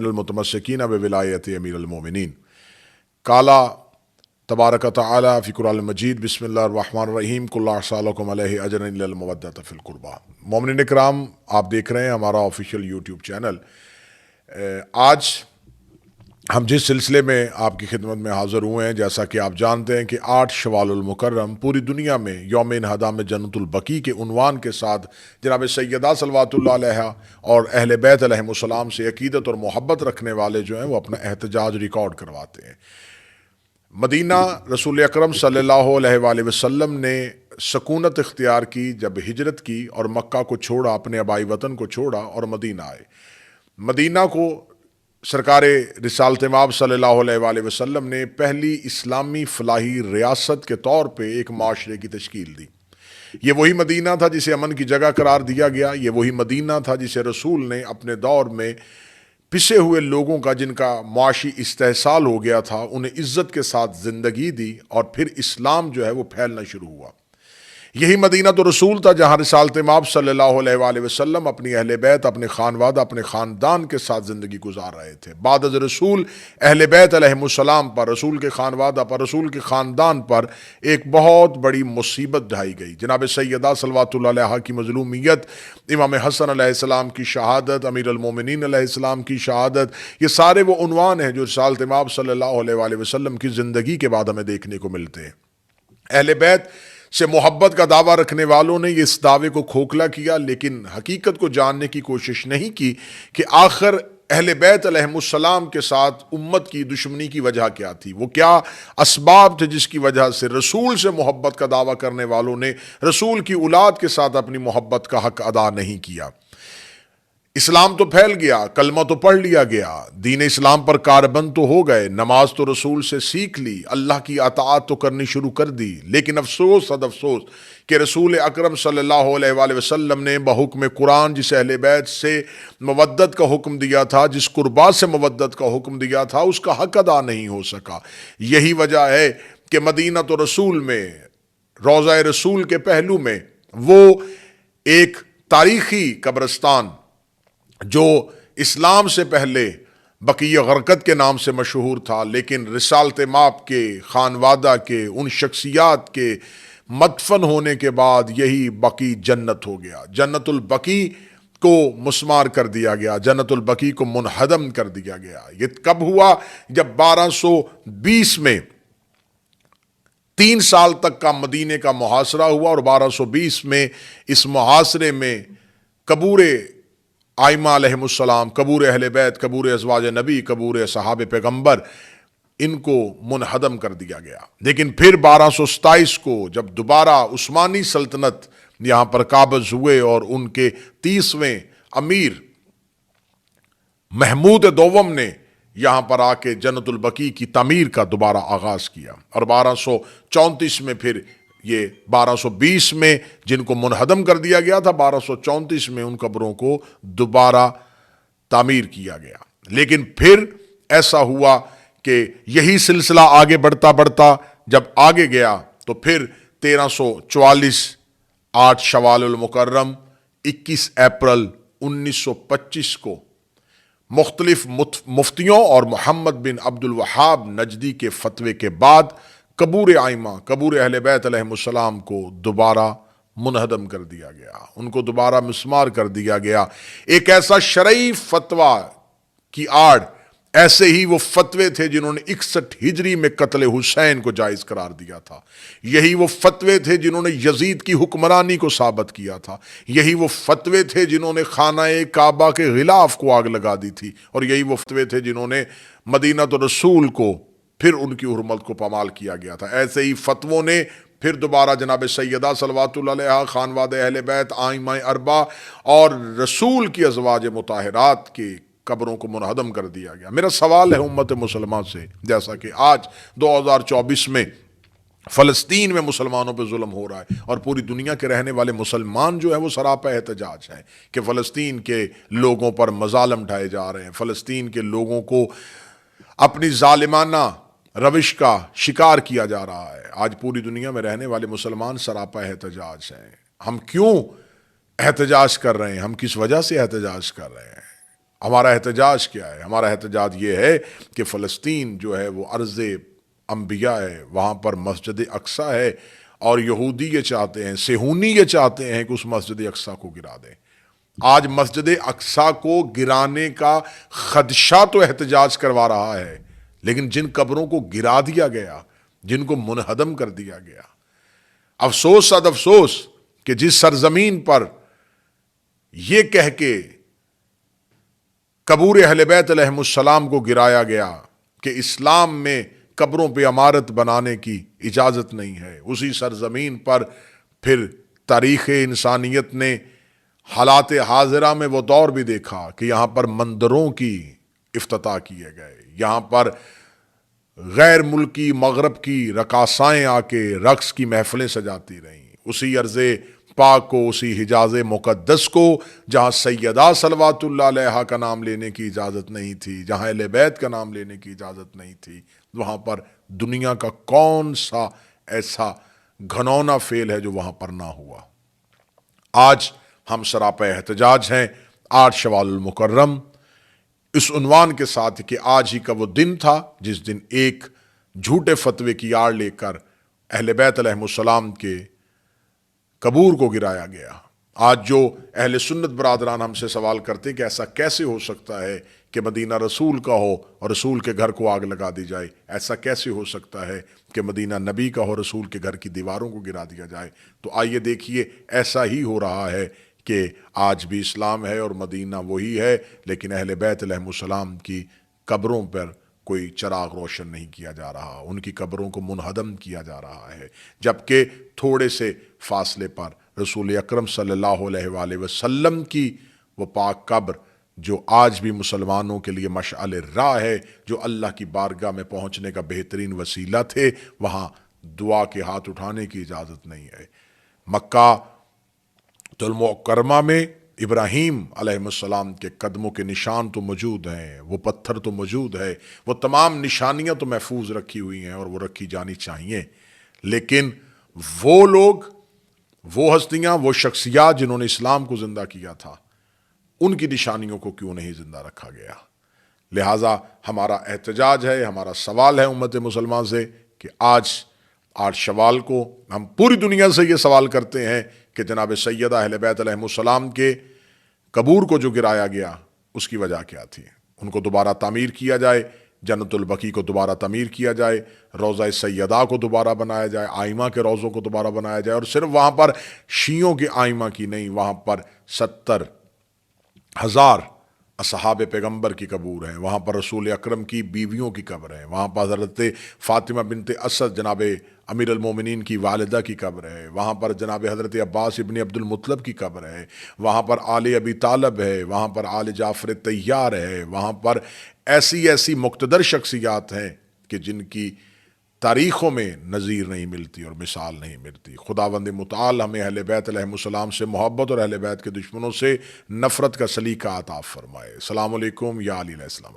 المتمسکین بولایت امیر المومنین قال تبارک تعالی فی قرآن المجید بسم اللہ الرحمن الرحیم کل اعصالکم علیہ اجر الا المودۃ فی القربہ۔ مومنین کرام، آپ دیکھ رہے ہیں ہمارا آفیشیل یوٹیوب چینل۔ آج ہم جس سلسلے میں آپ کی خدمت میں حاضر ہوئے ہیں، جیسا کہ آپ جانتے ہیں کہ 8 شوال المکرم پوری دنیا میں یوم انہدام جنت البقیع کے عنوان کے ساتھ جناب سیدہ صلوات اللہ علیہ اور اہل بیت علیہم السلام سے عقیدت اور محبت رکھنے والے جو ہیں وہ اپنا احتجاج ریکارڈ کرواتے ہیں۔ مدینہ رسول اکرم صلی اللہ علیہ وآلہ وسلم نے سکونت اختیار کی جب ہجرت کی اور مکہ کو چھوڑا، اپنے آبائی وطن کو چھوڑا اور مدینہ آئے۔ مدینہ کو سرکار رسالت مآب صلی اللہ علیہ وآلہ وسلم نے پہلی اسلامی فلاحی ریاست کے طور پہ ایک معاشرے کی تشکیل دی۔ یہ وہی مدینہ تھا جسے امن کی جگہ قرار دیا گیا، یہ وہی مدینہ تھا جسے رسول نے اپنے دور میں پسے ہوئے لوگوں کا، جن کا معاشی استحصال ہو گیا تھا، انہیں عزت کے ساتھ زندگی دی، اور پھر اسلام جو ہے وہ پھیلنا شروع ہوا۔ یہی مدینہ تو رسول تھا جہاں رسالت مآب صلی اللہ علیہ وآلہ وسلم اپنی اہل بیت، اپنے خانوادہ، اپنے خاندان کے ساتھ زندگی گزار رہے تھے۔ بعد از رسول اہل بیت علیہم السلام پر، رسول کے خانوادہ پر، رسول کے خاندان پر ایک بہت بڑی مصیبت ڈھائی گئی۔ جناب سیدہ صلوات اللہ علیہ کی مظلومیت، امام حسن علیہ السلام کی شہادت، امیر المومنین علیہ السلام کی شہادت، یہ سارے وہ عنوان ہیں جو رسالت مآب صلی اللہ علیہ وآلہ وسلم کی زندگی کے بعد ہمیں دیکھنے کو ملتے ہیں۔ اہل بیت سے محبت کا دعویٰ رکھنے والوں نے اس دعوے کو کھوکھلا کیا، لیکن حقیقت کو جاننے کی کوشش نہیں کی کہ آخر اہل بیت علیہم السلام کے ساتھ امت کی دشمنی کی وجہ کیا تھی، وہ کیا اسباب تھے جس کی وجہ سے رسول سے محبت کا دعویٰ کرنے والوں نے رسول کی اولاد کے ساتھ اپنی محبت کا حق ادا نہیں کیا۔ اسلام تو پھیل گیا، کلمہ تو پڑھ لیا گیا، دین اسلام پر کاربند تو ہو گئے، نماز تو رسول سے سیکھ لی، اللہ کی اطاعت تو کرنی شروع کر دی، لیکن افسوس صد افسوس کہ رسول اکرم صلی اللہ علیہ وآلہ وسلم نے بحکم قرآن جس اہل بیت سے مودت کا حکم دیا تھا، جس قربا سے مودت کا حکم دیا تھا، اس کا حق ادا نہیں ہو سکا۔ یہی وجہ ہے کہ مدینہ تو رسول میں، روضہ رسول کے پہلو میں، وہ ایک تاریخی قبرستان جو اسلام سے پہلے بقیع غرقد کے نام سے مشہور تھا، لیکن رسالت مآب کے خانوادہ کے ان شخصیات کے مدفن ہونے کے بعد یہی بقیع جنت ہو گیا۔ جنت البقیع کو مسمار کر دیا گیا، جنت البقیع کو منہدم کر دیا گیا۔ یہ کب ہوا؟ جب 1220 میں 3 سال تک کا مدینے کا محاصرہ ہوا، اور 1220 میں اس محاصرے میں قبور ائمہ علیہم السلام، قبور اہل بیت، قبور ازواج نبی، قبور صحابہ پیغمبر، ان کو منہدم کر دیا گیا۔ لیکن پھر 1227 کو جب دوبارہ عثمانی سلطنت یہاں پر قابض ہوئے اور ان کے 30ویں امیر محمود دوم نے یہاں پر آ کے جنت البقیع کی تعمیر کا دوبارہ آغاز کیا، اور 1234 میں پھر یہ 1220 میں جن کو منہدم کر دیا گیا تھا، 1234 میں ان قبروں کو دوبارہ تعمیر کیا گیا۔ لیکن پھر ایسا ہوا کہ یہی سلسلہ آگے بڑھتا بڑھتا جب آگے گیا تو پھر 1344 8 شوال المکرم 21 اپریل 1925 کو مختلف مفتیوں اور محمد بن عبد الوہاب نجدی کے فتوے کے بعد قبور ائمہ، قبور اہل بیت علیہم السلام کو دوبارہ منہدم کر دیا گیا، ان کو دوبارہ مسمار کر دیا گیا۔ ایک ایسا شرعی فتویٰ کی آڑ، ایسے ہی وہ فتوے تھے جنہوں نے 61 ہجری میں قتل حسین کو جائز قرار دیا تھا، یہی وہ فتوے تھے جنہوں نے یزید کی حکمرانی کو ثابت کیا تھا، یہی وہ فتوے تھے جنہوں نے خانہ کعبہ کے غلاف کو آگ لگا دی تھی، اور یہی وہ فتوے تھے جنہوں نے مدینہ تو رسول کو، پھر ان کی حرمت کو پامال کیا گیا تھا۔ ایسے ہی فتووں نے پھر دوبارہ جناب سیدہ صلوات اللہ علیہ، خانواد اہل بیت، ائمہ اربعہ اور رسول کی ازواج مطہرات کی قبروں کو منہدم کر دیا گیا۔ میرا سوال ہے امت مسلمہ سے، جیسا کہ آج 2024 میں فلسطین میں مسلمانوں پہ ظلم ہو رہا ہے، اور پوری دنیا کے رہنے والے مسلمان جو ہیں وہ سراپا احتجاج ہیں کہ فلسطین کے لوگوں پر مظالم ڈھائے جا رہے ہیں، فلسطین کے لوگوں کو اپنی ظالمانہ روش کا شکار کیا جا رہا ہے۔ آج پوری دنیا میں رہنے والے مسلمان سراپا احتجاج ہیں۔ ہم کیوں احتجاج کر رہے ہیں؟ ہم کس وجہ سے احتجاج کر رہے ہیں؟ ہمارا احتجاج کیا ہے؟ ہمارا احتجاج یہ ہے کہ فلسطین جو ہے وہ ارض انبیاء ہے، وہاں پر مسجد اقصیٰ ہے، اور یہودی یہ چاہتے ہیں، صہیونی یہ چاہتے ہیں کہ اس مسجد اقصیٰ کو گرا دیں۔ آج مسجد اقصیٰ کو گرانے کا خدشہ تو احتجاج کروا رہا ہے، لیکن جن قبروں کو گرا دیا گیا، جن کو منہدم کر دیا گیا، افسوس صد افسوس کہ جس سرزمین پر یہ کہہ کے قبور اہل بیت علیہم السلام کو گرایا گیا کہ اسلام میں قبروں پہ عمارت بنانے کی اجازت نہیں ہے، اسی سرزمین پر پھر تاریخ انسانیت نے حالات حاضرہ میں وہ دور بھی دیکھا کہ یہاں پر مندروں کی افتتاح کیے گئے، یہاں پر غیر ملکی مغرب کی رقاصائیں آ کے رقص کی محفلیں سجاتی رہیں، اسی ارض پاک کو، اسی حجاز مقدس کو جہاں سیدہ صلوات اللہ علیہا کا نام لینے کی اجازت نہیں تھی، جہاں اہل بیت کا نام لینے کی اجازت نہیں تھی، وہاں پر دنیا کا کون سا ایسا گھنونا فعل ہے جو وہاں پر نہ ہوا۔ آج ہم سراپا احتجاج ہیں 8 شوال المکرم، اس عنوان کے ساتھ کہ آج ہی کا وہ دن تھا جس دن ایک جھوٹے فتوے کی آڑ لے کر اہل بیت علیہم السلام کے قبور کو گرایا گیا۔ آج جو اہل سنت برادران ہم سے سوال کرتے ہیں کہ ایسا کیسے ہو سکتا ہے کہ مدینہ رسول کا ہو اور رسول کے گھر کو آگ لگا دی جائے، ایسا کیسے ہو سکتا ہے کہ مدینہ نبی کا ہو، رسول کے گھر کی دیواروں کو گرا دیا جائے، تو آئیے دیکھیے ایسا ہی ہو رہا ہے کہ آج بھی اسلام ہے اور مدینہ وہی ہے، لیکن اہل بیت علیہم السلام کی قبروں پر کوئی چراغ روشن نہیں کیا جا رہا، ان کی قبروں کو منہدم کیا جا رہا ہے، جبکہ تھوڑے سے فاصلے پر رسول اکرم صلی اللہ علیہ وآلہ وسلم کی وہ پاک قبر جو آج بھی مسلمانوں کے لیے مشعل راہ ہے، جو اللہ کی بارگاہ میں پہنچنے کا بہترین وسیلہ تھے، وہاں دعا کے ہاتھ اٹھانے کی اجازت نہیں ہے۔ مکہ المکرمہ میں ابراہیم علیہ السلام کے قدموں کے نشان تو موجود ہیں، وہ پتھر تو موجود ہے، وہ تمام نشانیاں تو محفوظ رکھی ہوئی ہیں اور وہ رکھی جانی چاہیے، لیکن وہ لوگ، وہ ہستیاں، وہ شخصیات جنہوں نے اسلام کو زندہ کیا تھا، ان کی نشانیوں کو کیوں نہیں زندہ رکھا گیا؟ لہٰذا ہمارا احتجاج ہے، ہمارا سوال ہے امت مسلمان سے کہ آج 8 شوال کو ہم پوری دنیا سے یہ سوال کرتے ہیں کہ جناب سیدہ اہل بیت علیہم السلام کے قبور کو جو گرایا گیا اس کی وجہ کیا تھی؟ ان کو دوبارہ تعمیر کیا جائے، جنت البقیع کو دوبارہ تعمیر کیا جائے، روضہ سیدہ کو دوبارہ بنایا جائے، آئمہ کے روضوں کو دوبارہ بنایا جائے، اور صرف وہاں پر شیعوں کے آئمہ کی نہیں، وہاں پر 70,000 اصحاب پیغمبر کی قبور ہیں، وہاں پر رسول اکرم کی بیویوں کی قبر ہے، وہاں پر حضرت فاطمہ بنت اسد جناب امیر المومنین کی والدہ کی قبر ہے، وہاں پر جناب حضرت عباس ابن عبد المطلب کی قبر ہے، وہاں پر آل ابی طالب ہے، وہاں پر آل جعفر طیار ہے، وہاں پر ایسی مقتدر شخصیات ہیں کہ جن کی تاریخوں میں نظیر نہیں ملتی اور مثال نہیں ملتی۔ خداوند متعال ہمیں اہل بیت علیہم السلام سے محبت اور اہل بیت کے دشمنوں سے نفرت کا سلیقہ عطا فرمائے۔ السلام علیکم یا علی علیہ السلام۔